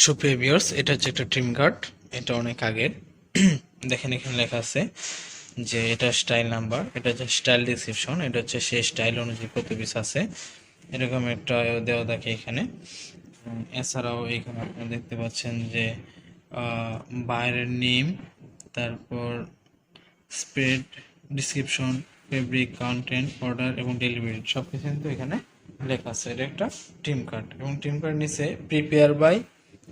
সুপ্রিয় ভিউয়ার্স, এটা হচ্ছে একটা ট্রিম কার্ড। এটা অনেক আগের। দেখেন এখানে লেখা আছে যে এটা স্টাইল নাম্বার, এটা হচ্ছে স্টাইল ডিসক্রিপশন, এটা হচ্ছে সেই স্টাইল অনুযায়ী কত পিস আছে এরকম একটা দেওয়া থাকে এখানে। এছাড়াও এখানে আপনারা দেখতে পাচ্ছেন যে বাইরের নেম, তারপর spread, description, fabric, content, order এবং ডেলিভারি সব কিছু কিন্তু এখানে লেখা আছে। এটা একটা টিম কার্ড এবং টিম কার্ড নিচে prepare by,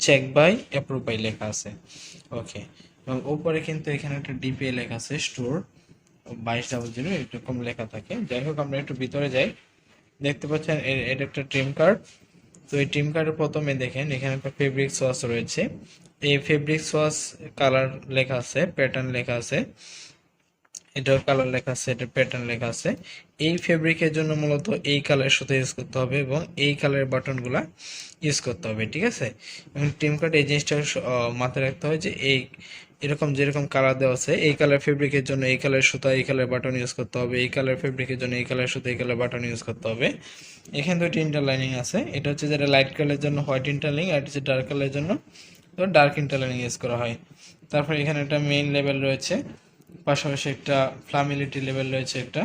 check by, approve by লেখা আছে। ওকে, এবং উপরে কিন্তু এখানে একটা ডিপিএ লেখা আছে, স্টোর 2200 এরকম লেখা থাকে। যাই হোক, আমরা একটু ভিতরে যাই। দেখতে পাচ্ছেন এটা একটা ট্রিম কার্ড। তো এই ট্রিম কার্ডের প্রথমে দেখেন এখানে একটা ফেব্রিক সোয়াস রয়েছে। এই ফেব্রিক সোয়াস কালার লেখা আছে, প্যাটার্ন লেখা আছে, এটার কালার লেখা আছে, এটা প্যাটার্ন লেখা আছে। এই ফেব্রিকের জন্য মূলত এই কালারের সাথে ইউজ করতে হবে এবং এই কালারের বাটনগুলা ইউজ করতে হবে, ঠিক আছে। এবং টিম কার্ড এই জিনিসটা মাথায় রাখতে হয় যে এই এরকম যেরকম কালার দেওয়া আছে, এই কালার ফেব্রিকের জন্য এই কালার সুতা, এই কালার বাটন ইউজ করতে হবে, এই কালার ফেব্রিকের জন্য এই কালার সুতা, এই কালার বাটন ইউজ করতে হবে। এখানে দুইটি ইন্টারলাইনিং আছে, এটা হচ্ছে যেটা লাইট কালারের জন্য হোয়াইট ইন্টারলাইনিং, আর হচ্ছে ডার্ক কালারের জন্য ডার্ক ইন্টারলাইনিং ইউজ করা হয়। তারপর এখানে একটা মেইন লেভেল রয়েছে, পাশাপাশি একটা ফ্লামিলিটি লেভেল রয়েছে একটা।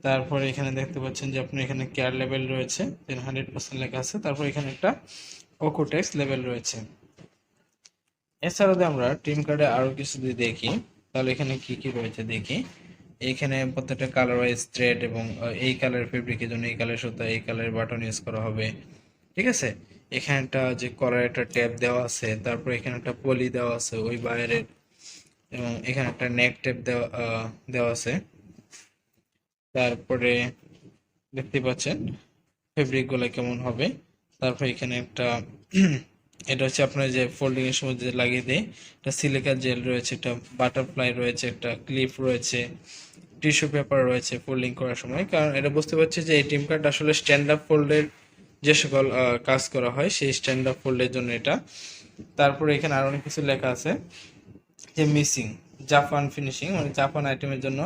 তারপরে এখানে দেখতে পাচ্ছেন যে আপনি এখানে কেয়ার লেভেল রয়েছে, 100% লেখা আছে। তারপর এখানে একটা ওকোটেক্স লেভেল রয়েছে। এছাড়াও যদি আমরা টিম কার্ডে আরো কিছু যদি দেখি, তাহলে এখানে কি কি রয়েছে দেখি। এখানে প্রত্যেকটা কালার ওয়াইজ থ্রেড এবং এই কালার ফেব্রিকের জন্য এই কালার সুতা, এই কালার বাটন ইউজ করা হবে, ঠিক আছে। এখানে একটা যে কলার একটা ট্যাপ দেওয়া আছে, তারপর এখানে একটা পলি দেওয়া আছে ওই বাইরের, এবং এখানে একটা নেক টেপ দেওয়া আছে। তারপরে দেখতে পাচ্ছেন ফেব্রিক গুলো কেমন হবে। তারপর এখানে একটা এটা হচ্ছে আপনার যে ফোল্ডিং এর সময় যে লাগিয়ে দেয়, একটা সিলিকা জেল রয়েছে, একটা বাটারফ্লাই রয়েছে, একটা ক্লিপ রয়েছে, টিস্যু পেপার রয়েছে ফোল্ডিং করার সময়। কারণ এটা বুঝতে পারছি যে এই টিম কার্ড আসলে স্ট্যান্ড আপ ফোল্ডের যে সকল কাজ করা হয় সেই স্ট্যান্ড আপ ফোল্ডের জন্য এটা। তারপরে এখানে আরো অনেক কিছু লেখা আছে যে মিসিং, জাপান ফিনিশিং, মানে জাপান আইটেমের জন্য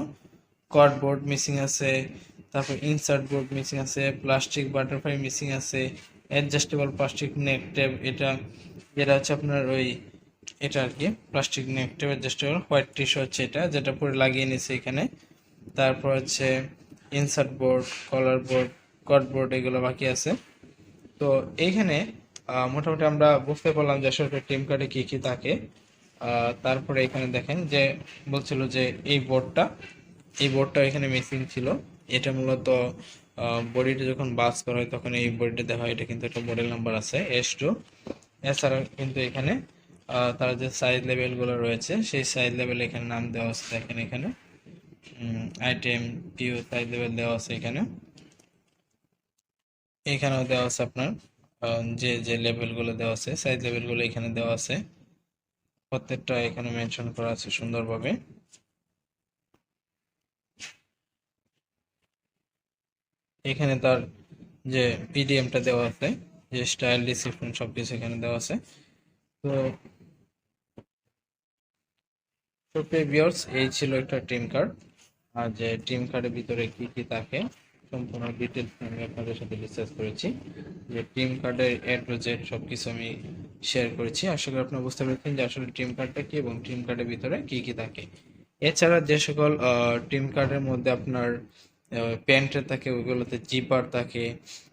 কর্ডবোর্ড মিসিং আছে, তারপর ইনসার্ট বোর্ড মিসিং আছে, প্লাস্টিক বাটারফ্লাই মিসিং আছে, অ্যাডজাস্টেবল প্লাস্টিক নেক টেপ, এটা যেটা হচ্ছে আপনার ওই এটা আর কি প্লাস্টিক নেক টেপ অ্যাডজাস্টেবল হোয়াইট টিস্যু হচ্ছে এটা, যেটা পরে লাগিয়ে নিছে এখানে। তারপর হচ্ছে ইনসার্ট বোর্ড, কলার বোর্ড, কর্ডবোর্ড, এগুলো বাকি আছে। তো এইখানে মোটামুটি আমরা বুঝতে পারলাম যে আসলে টিম কার্ডে কি কি থাকে। তারপরে এখানে দেখেন যে বলছিল যে এই বোর্ডটা এখানে মিসিং ছিল। এটা মূলত বডিটা যখন বাস করা হয় তখন এই বডিটা দেখা হয়। এটা কিন্তু একটা মডেল নাম্বার আছে S2। এছাড়া কিন্তু এখানে তার যে সাইজ লেভেলগুলো রয়েছে সেই সাইজ লেভেল এখানে নাম দেওয়া আছে। দেখেন এখানে আইটেম পিও সাইজ লেভেল দেওয়া আছে এখানে। এখানেও দেওয়া আছে আপনার যে যে লেভেলগুলো দেওয়া আছে, সাইজ লেভেলগুলো এখানে দেওয়া আছে। প্রত্যেকটা এখানে মেনশন করা আছে সুন্দরভাবে। এখানে তার যে পিডিএমটা দেওয়া আছে, যে স্টাইল ডিসক্রিপশন সবকিছু এখানে দেওয়া আছে। তো ভিউয়ার্স, এই ছিল একটা টিম কার্ড। আর যে টিম কার্ডের ভিতরে কি কি থাকে সম্পূর্ণ ডিটেলস আমি আপনাদের সাথে ডিসকাস করেছি। যে টিম কার্ডের এ টু জেড সবকিছু আমি শেয়ার করেছি। আশা করি আপনারা বুঝতে পেরেছেন যে আসলে টিম কার্ডটা কি এবং টিম কার্ডের ভিতরে কি কি থাকে। এছাড়া যে সকল টিম কার্ডের মধ্যে আপনার প্যান্টের থাকে ওইগুলোতে জিপার থাকে,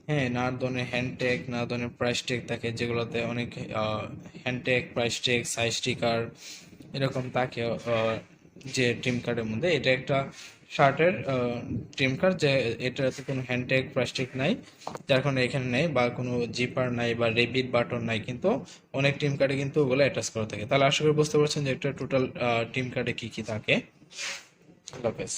হ্যাঁ, নানা ধরনের হ্যান্ড ট্যাগ, নানা ধরনের প্রাইস ট্যাগ থাকে, যেগুলোতে অনেক hand tag, price tag, size sticker এরকম থাকে। যে টিম কার্ডের মধ্যে এটা একটা শার্টের টিম কার্ড, যে এটাতে কোনো হ্যান্ড ট্যাগ, প্রাইস ট্যাগ নাই, যার কারণে এখানে নেই, বা কোনো জিপার নাই বা রেবিট বাটন নাই, কিন্তু অনেক টিম কার্ডে কিন্তু ওগুলো অ্যাটাচ করা থাকে। তাহলে আশা করি বুঝতে পারছেন যে একটা টোটাল টিম কার্ডে কি কি থাকে। আল্লাহ হাফেজ।